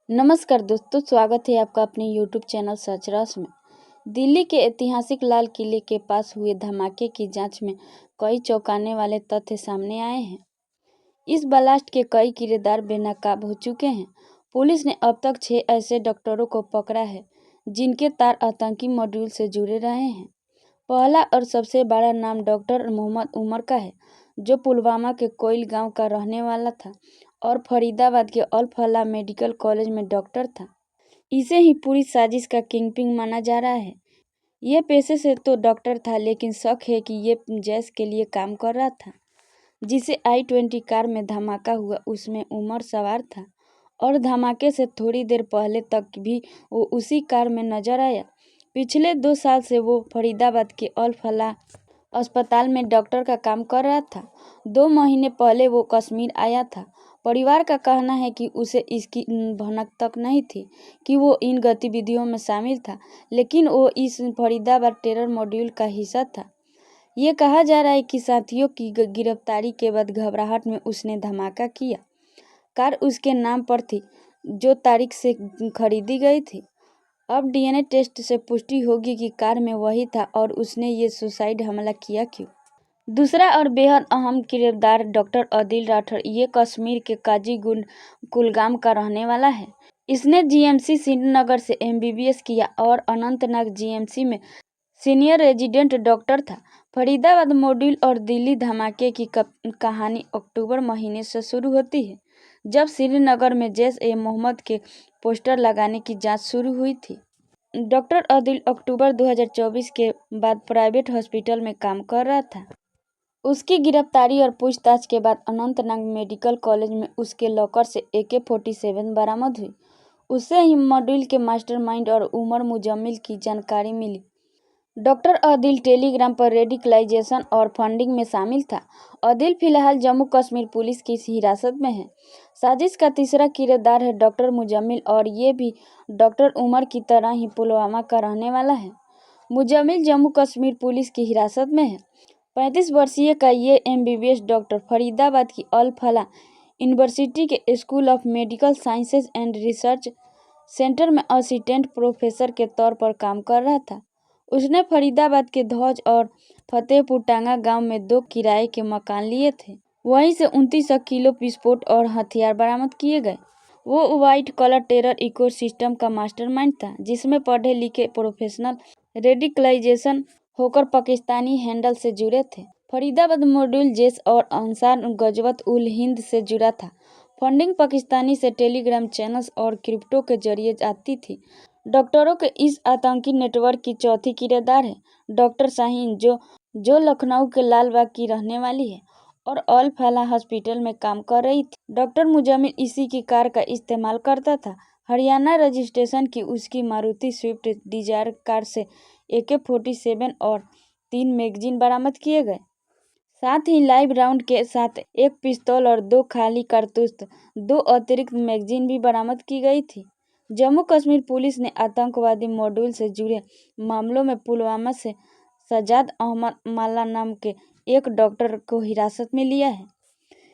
नमस्कार दोस्तों, स्वागत है आपका अपने यूट्यूब चैनल सच रस में। दिल्ली के ऐतिहासिक लाल किले के पास हुए धमाके की जांच में कई चौंकाने वाले तथ्य सामने आए हैं। इस ब्लास्ट के कई किरदार बेनकाब हो चुके हैं। पुलिस ने अब तक 6 ऐसे डॉक्टरों को पकड़ा है जिनके तार आतंकी मॉड्यूल से जुड़े रहे हैं। पहला और सबसे बड़ा नाम डॉक्टर मोहम्मद उमर का है, जो पुलवामा के कोइल गांव का रहने वाला था और फरीदाबाद के अल फलाह मेडिकल कॉलेज में डॉक्टर था। इसे ही पूरी साजिश का किंगपिन माना जा रहा है। ये पेशे से तो डॉक्टर था, लेकिन शक है कि ये जैश के लिए काम कर रहा था। जिसे I-20 कार में धमाका हुआ, उसमें उमर सवार था और धमाके से थोड़ी देर पहले तक भी वो उसी कार में नजर आया। पिछले 2 साल से वो फरीदाबाद के अल फलाह अस्पताल में डॉक्टर का काम कर रहा था। 2 महीने पहले वो कश्मीर आया था। परिवार का कहना है कि उसे इसकी भनक तक नहीं थी कि वो इन गतिविधियों में शामिल था, लेकिन वो इस फरीदाबाद टेरर मॉड्यूल का हिस्सा था। ये कहा जा रहा है कि साथियों की गिरफ्तारी के बाद घबराहट में उसने धमाका किया। कार उसके नाम पर थी, जो तारीख से खरीदी गई थी। अब DNA टेस्ट से पुष्टि होगी कि कार में वही था और उसने ये सुसाइड हमला किया क्यों। दूसरा और बेहद अहम किरदार डॉक्टर आदिल राठौर। ये कश्मीर के काजीगुंड कुलगाम का रहने वाला है। इसने GMC श्रीनगर से MBBS किया और अनंतनाग GMC में सीनियर रेजिडेंट डॉक्टर था। फरीदाबाद मॉड्यूल और दिल्ली धमाके की कहानी अक्टूबर महीने से शुरू होती है, जब श्रीनगर में जैश-ए-मोहम्मद के पोस्टर लगाने की जांच शुरू हुई थी। डॉक्टर आदिल अक्टूबर 2024 के बाद प्राइवेट हॉस्पिटल में काम कर रहा था। उसकी गिरफ्तारी और पूछताछ के बाद अनंतनाग मेडिकल कॉलेज में उसके लॉकर से AK-47 बरामद हुई। उससे ही मॉड्यूल के मास्टरमाइंड और उमर मुजम्मिल की जानकारी मिली। डॉक्टर आदिल टेलीग्राम पर रेडिकलाइजेशन और फंडिंग में शामिल था। आदिल फिलहाल जम्मू कश्मीर पुलिस की हिरासत में है। साजिश का तीसरा किरदार है डॉक्टर मुजम्मिल, और ये भी डॉक्टर उमर की तरह ही पुलवामा का रहने वाला है। मुजम्मिल जम्मू कश्मीर पुलिस की हिरासत में है। 35 वर्षीय का ये MBBS डॉक्टर फरीदाबाद की अल फलाह यूनिवर्सिटी के school of medical sciences and research centre में असिस्टेंट प्रोफेसर के तौर पर काम कर रहा था। उसने फरीदाबाद के धौज और फतेहपुर टांगा गांव में 2 किराए के मकान लिए थे। वहीं से 29 किलो विस्फोट और हथियार बरामद किए गए। वो व्हाइट कॉलर टेरर इकोसिस्टम का मास्टरमाइंड था, जिसमें पढ़े लिखे प्रोफेशनल रेडिकलाइजेशन होकर पाकिस्तानी हैंडल से जुड़े थे। फरीदाबाद मॉड्यूल जैश और अंसार गजवत उल हिंद से जुड़ा था। फंडिंग पाकिस्तानी से टेलीग्राम चैनल्स और क्रिप्टो के जरिए आती थी। डॉक्टरों के इस आतंकी नेटवर्क की चौथी किरदार है डॉक्टर शाहीन, जो लखनऊ के लालबाग की रहने वाली है और अल फलाह हॉस्पिटल में काम कर रही थी। डॉक्टर मुजम्मिल इसी की कार का इस्तेमाल करता था। हरियाणा रजिस्ट्रेशन की उसकी मारुति स्विफ्ट डिजायर कार से AK-47 और 3 मैगजीन बरामद किए गए। साथ ही लाइव राउंड के साथ 1 पिस्तौल और 2 खाली कारतूस, 2 अतिरिक्त मैगजीन भी बरामद की गई थी। जम्मू कश्मीर पुलिस ने आतंकवादी मॉड्यूल से जुड़े मामलों में पुलवामा से सजाद अहमद माला नाम के एक डॉक्टर को हिरासत में लिया है।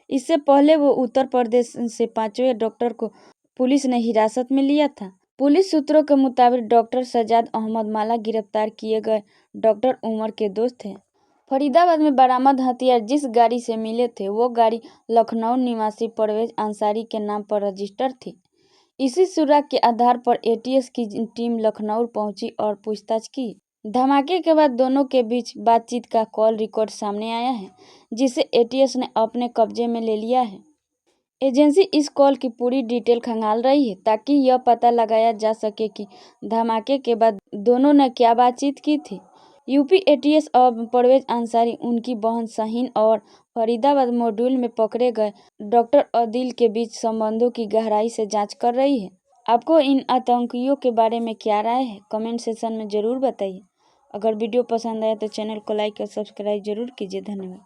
इससे पहले वो उत्तर प्रदेश से 5वें डॉक्टर को पुलिस ने हिरासत में लिया था। पुलिस सूत्रों के मुताबिक डॉक्टर सजाद अहमद माला गिरफ्तार किए गए डॉक्टर उमर के दोस्त हैं। फरीदाबाद में बरामद हथियार जिस गाड़ी से मिले थे, वो गाड़ी लखनऊ निवासी परवेज अंसारी के नाम पर रजिस्टर थी। इसी सुराग के आधार पर ATS की टीम लखनऊ पहुंची और पूछताछ की। धमाके के बाद दोनों के बीच बातचीत का कॉल रिकॉर्ड सामने आया है, जिसे ATS ने अपने कब्जे में ले लिया है। एजेंसी इस कॉल की पूरी डिटेल खंगाल रही है, ताकि यह पता लगाया जा सके कि धमाके के बाद दोनों ने क्या बातचीत की थी। यूपी ATS और परवेज अंसारी, उनकी बहन शाहीन और फरीदाबाद मॉड्यूल में पकड़े गए डॉक्टर आदिल के बीच संबंधों की गहराई से जांच कर रही है। आपको इन आतंकियों के बारे में क्या राय है, कमेंट सेक्शन में जरूर बताइए। अगर वीडियो पसंद आए तो चैनल को लाइक और सब्सक्राइब जरूर कीजिए। धन्यवाद।